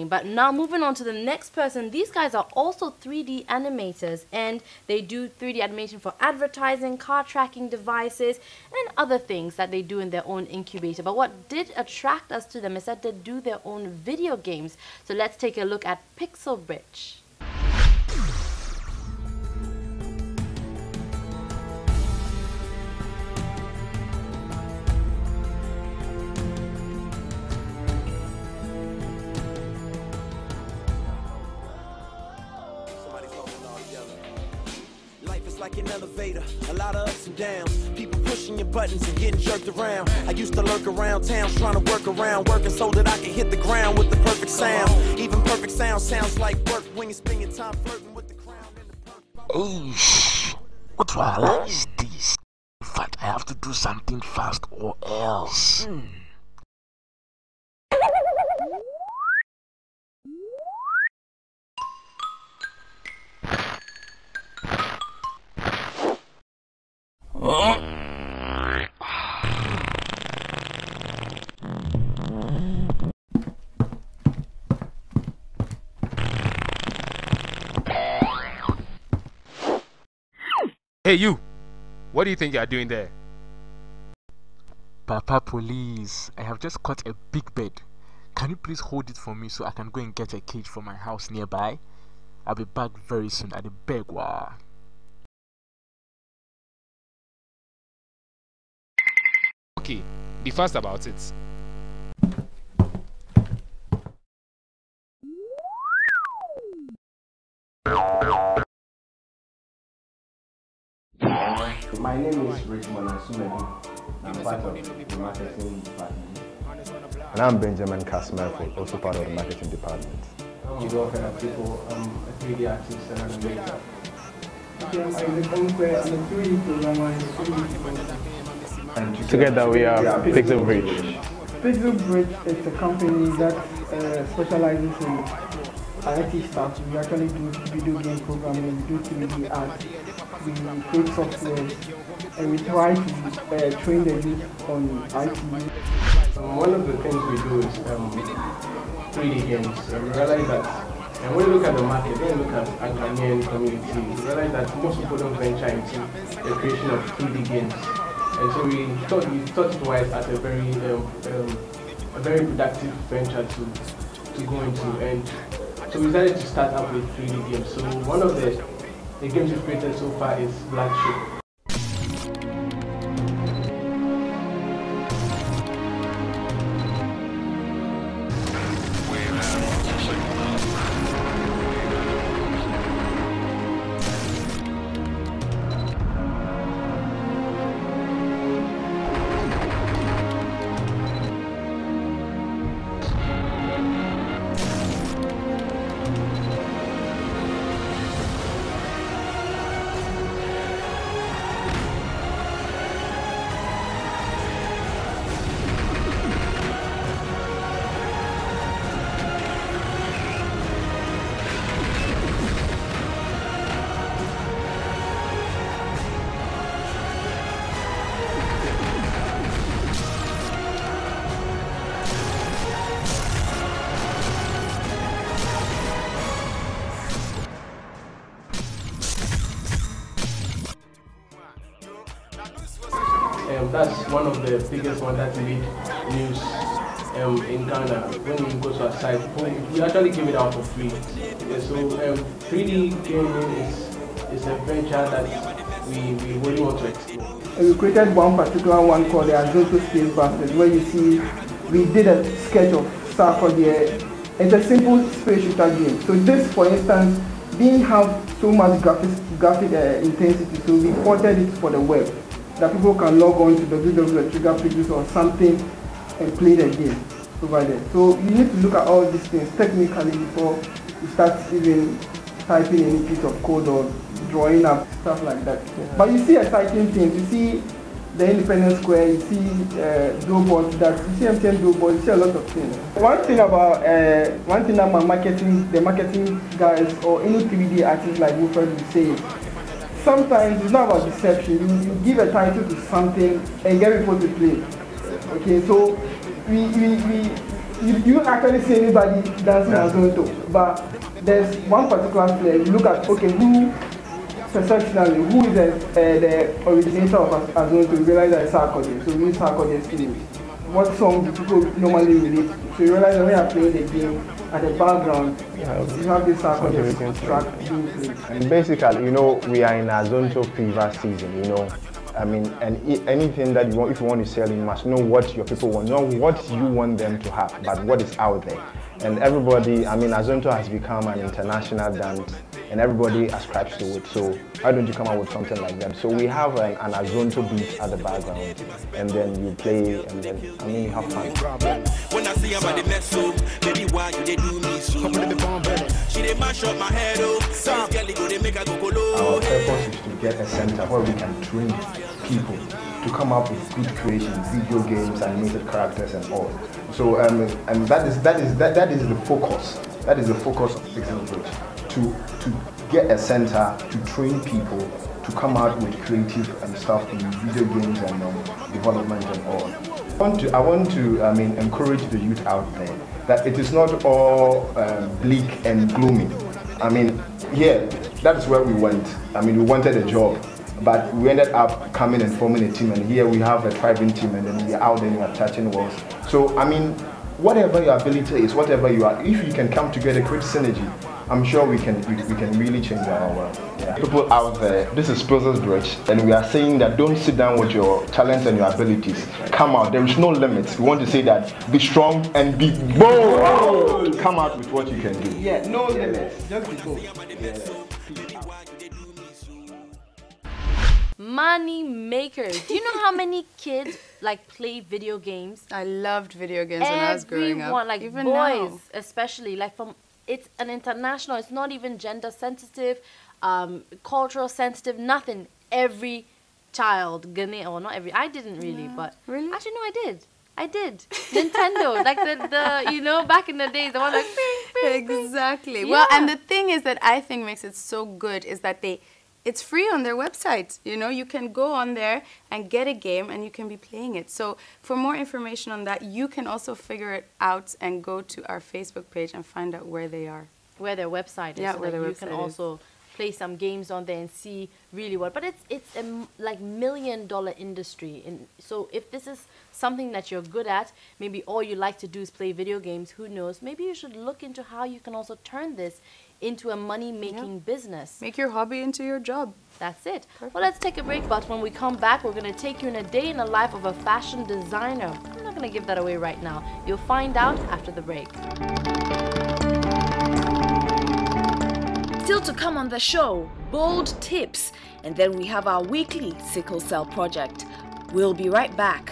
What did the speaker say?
But now moving on to the next person, these guys are also 3D animators, and they do 3D animation for advertising, car tracking devices, and other things that they do in their own incubator. But what did attract us to them is that they do their own video games. So let's take a look at Brich. Like an elevator, a lot of ups and downs, people pushing your buttons and getting jerked around. I used to lurk around town trying to work around, working so that I can hit the ground with the perfect sound. Even perfect sound sounds like work when you spend your time flirting with the crown and the Eish, what is this? In fact, I have to do something fast or else. Hey you! What do you think you are doing there? Papa Police, I have just caught a big bird. Can you please hold it for me so I can go and get a cage for my house nearby? I'll be back very soon at the Begwa. Okay, be fast about it. My name is Brich. I'm part of the marketing department. And I'm Benjamin Kasmerford, also part of the marketing department. I'm a 3D artist and animator. And together we are Brich. Brich is a company that specializes in IT stuff. We actually do video game programming, we do 3D art, we create software, and we try to train the youth on IT. One of the things we do is 3D games. We realize that, and when we look at the market, when we look at our Ghanaian community, we realize that most people don't venture into the creation of 3D games. And so we thought it was at a very productive venture to go into. And so we decided to start up with 3D games. So one of the games we've created so far is Black Sheep. That's one of the biggest ones that made news in Ghana. When you go to our site, we actually give it out for free. Yeah, so 3D gaming is a venture that we really want to explore. We created one particular one called the Azonto Space Busters, where you see we did a sketch of Sarkodie. It's a simple space shooter game. So this, for instance, didn't have so much graphic intensity, so we ported it for the web, that people can log on to www.triggerpages or something and play the game over there. So you need to look at all these things technically before you start even typing any piece of code or drawing up stuff like that. Yeah. But you see exciting things. You see the Independence Square, you see billboards, you see MTN billboards, you see a lot of things. One thing that the marketing guys or any 3D artists like Wilfred will say is, sometimes it's not about deception. You give a title to something and get people to play. Okay, so you don't actually see anybody dancing Azonto, but there's one particular player. You look at, okay, who perceptionally, who is the originator of Azonto? You realize that it's Sarkodie. So we use Sarkodie's spirit. What song do people normally relate to? So you realize that when you're playing the game, at the background, you have this Sarkodie track being played. And basically, you know, we are in Azonto fever season, you know. I mean, and anything that you want, if you want to sell, you must know what your people want, not what you want them to have, but what is out there. And everybody, I mean, Azonto has become an international dance, and everybody ascribes to it. So why don't you come out with something like that? So we have an Azonto beat at the background, and then you play, and then, I mean, you have fun. When I see about the mess up, baby, why you they do me so? She they mash up my head, oh. Stop. Our purpose is to get a center where we can train people to come up with good creations, video games, animated characters, and all. So, and that is the focus. That is the focus of Fixing Brich. To get a center to train people to come out with creative stuff in video games and development and all. I want to encourage the youth out there that it is not all bleak and gloomy. I mean, yeah, that is where we went. I mean, we wanted a job, but we ended up coming and forming a team, and here we have a thriving team, and then we're out there and we're touching walls. So, I mean, whatever your ability is, whatever you are, if you can come together, create synergy, I'm sure we can really change our world. Yeah. People out there, this is Brich, and we are saying that don't sit down with your talents and your abilities. Come out. There is no limits. We want to say that be strong and be bold. Come out with what you can do. Yeah, no limits. Just be bold. Money makers. Do you know how many kids like play video games? I loved video games when I was growing up. Everyone, like even boys now. especially, like it's an international, it's not even gender sensitive, cultural sensitive, nothing. Every child, Ghanaian, or not every, I didn't really, but really? Actually no, I did. Nintendo, like the you know, back in the days, the one like exactly. Yeah. Well, and the thing is that I think makes it so good is that it's free on their website. You know, you can go on there and get a game and you can be playing it. So for more information on that, you can also figure it out and go to our Facebook page and find out where they are. Where their website is. Yeah, so where their you website can is. also play some games on there and see really what. But it's a like $1 million industry. And so if this is something that you're good at, maybe all you like to do is play video games, who knows? Maybe you should look into how you can also turn this into a money-making business. Make your hobby into your job. That's it. Perfect. Well, let's take a break, but when we come back, we're going to take you in a day in the life of a fashion designer. I'm not going to give that away right now. You'll find out after the break. Still to come on the show, bold tips, and then we have our weekly sickle cell project. We'll be right back.